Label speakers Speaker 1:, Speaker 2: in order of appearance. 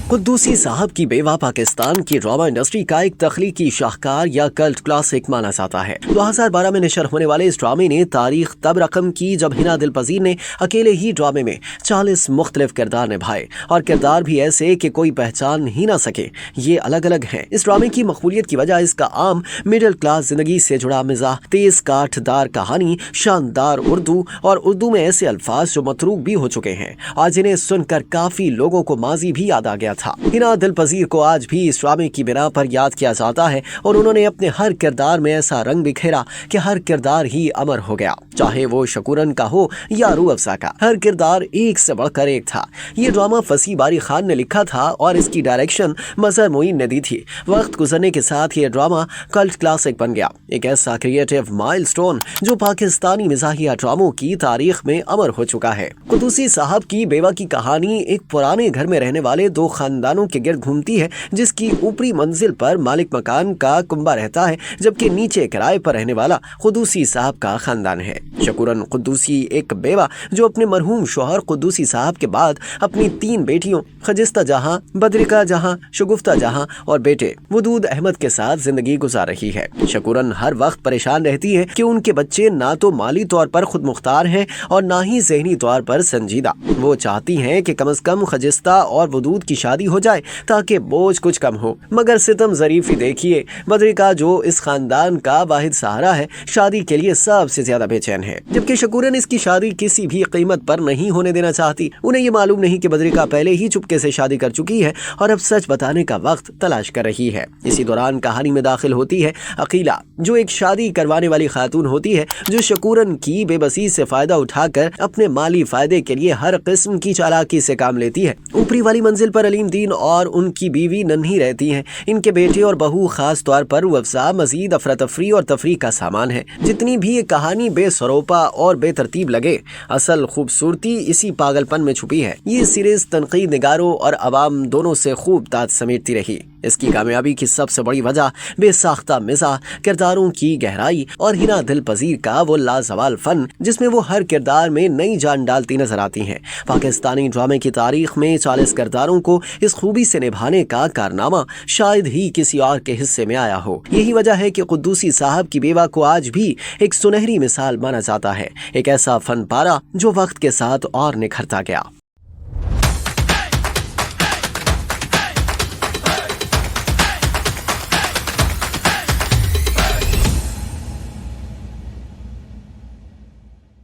Speaker 1: कुद्दूसी साहब की बेवा पाकिस्तान की ड्रामा इंडस्ट्री का एक तख्लीकी शाहकार या कल्ट क्लासिक माना जाता है। 2012 में नशर होने वाले इस ड्रामे ने तारीख तब रकम की जब हिना दिलपजीर ने अकेले ही ड्रामे में 40 मुख्तलिफ किरदार निभाए, और किरदार भी ऐसे कि कोई पहचान ही ना सके, ये अलग अलग हैं। इस ड्रामे की मकबूलियत की वजह इसका आम मिडिल क्लास जिंदगी से जुड़ा मिजाज, तेज काठदार कहानी, शानदार उर्दू और उर्दू में ऐसे अल्फाज जो मतरूक भी हो चुके हैं और जिन्हें सुनकर काफी लोगों को माजी भी याद आ गया था। हिना दिलपजीर को आज भी इस ड्रामे की बिना पर याद किया जाता है और उन्होंने अपने हर किरदार में ऐसा रंग बिखेरा कि हर किरदार ही अमर हो गया, चाहे वो शकूरन का हो या रूह अफ़ज़ा का। हर किरदार एक से बढ़कर एक था। ये ड्रामा फसी बारी खान ने लिखा था और इसकी डायरेक्शन मज़हर मोइन ने दी थी। वक्त गुजरने के साथ ये ड्रामा कल्ट क्लासिक बन गया, एक ऐसा क्रिएटिव माइलस्टोन जो पाकिस्तानी मिज़ाहिया ड्रामों की तारीख में अमर हो चुका है। कुद्दूसी साहब की बेवा की कहानी एक पुराने घर में रहने वाले दो खानदानों के गिर्द घूमती है, जिसकी ऊपरी मंजिल पर मालिक मकान का कुंबा रहता है, जबकि नीचे किराए पर रहने वाला कुद्दूसी साहब का खानदान है। शकूरन कुद्दूसी एक बेवा जो अपने मरहूम शौहर कुद्दूसी साहब के बाद अपनी 3 बेटियों खजिस्ता जहां, बदरिका जहां, शगुफ्ता जहां और बेटे वदूद अहमद के साथ जिंदगी गुजार रही है। शकूरन हर वक्त परेशान रहती है कि उनके बच्चे ना तो माली तौर पर खुद मुख्तार हैं और ना ही ज़हनी तौर पर संजीदा। वो चाहती हैं कि कम से कम खजिस्ता और वदूद की शादी हो जाए ताकि बोझ कुछ कम हो, मगर सितम ज़रीफ़ी देखिए, बदरिका जो इस खानदान का वाहिद सहारा है, शादी के लिए सबसे ज्यादा बेचैन है, जबकि शकूरन इसकी शादी किसी भी कीमत पर नहीं होने देना चाहती। उन्हें ये मालूम नहीं कि बदरिका पहले ही चुपके से शादी कर चुकी है और अब सच बताने का वक्त तलाश कर रही है। इसी दौरान कहानी में दाखिल होती है अकीला, जो एक शादी करवाने वाली खातून होती है, जो शकूरन की बेबसी से फायदा उठाकर अपने माली फायदे के लिए हर किस्म की चालाकी से काम लेती है। ऊपरी वाली मंजिल पर अलीम दीन और उनकी बीवी नन्ही रहती हैं। इनके बेटे और बहू खास तौर पर रूह अफ़ज़ा मजीद अफरा तफरी और तफरी का सामान है। जितनी भी ये कहानी बेसरोपा और बेतरतीब लगे, असल खूबसूरती इसी पागलपन में छुपी है। ये सीरीज तनकीद निगारों और अवाम दोनों से खूब दाद समेटती रही। इसकी कामयाबी की सबसे बड़ी वजह बेसाख्ता मिजाज, किरदारों की गहराई और हिना दिलपजीर का वो लाजवाल फन, जिसमें वो हर किरदार में नई जान डालती नजर आती हैं। पाकिस्तानी ड्रामे की तारीख में 40 किरदारों को इस खूबी से निभाने का कारनामा शायद ही किसी और के हिस्से में आया हो। यही वजह है कि कुद्दूसी साहब की बेवा को आज भी एक सुनहरी मिसाल माना जाता है, एक ऐसा फन पारा जो वक्त के साथ और निखरता गया।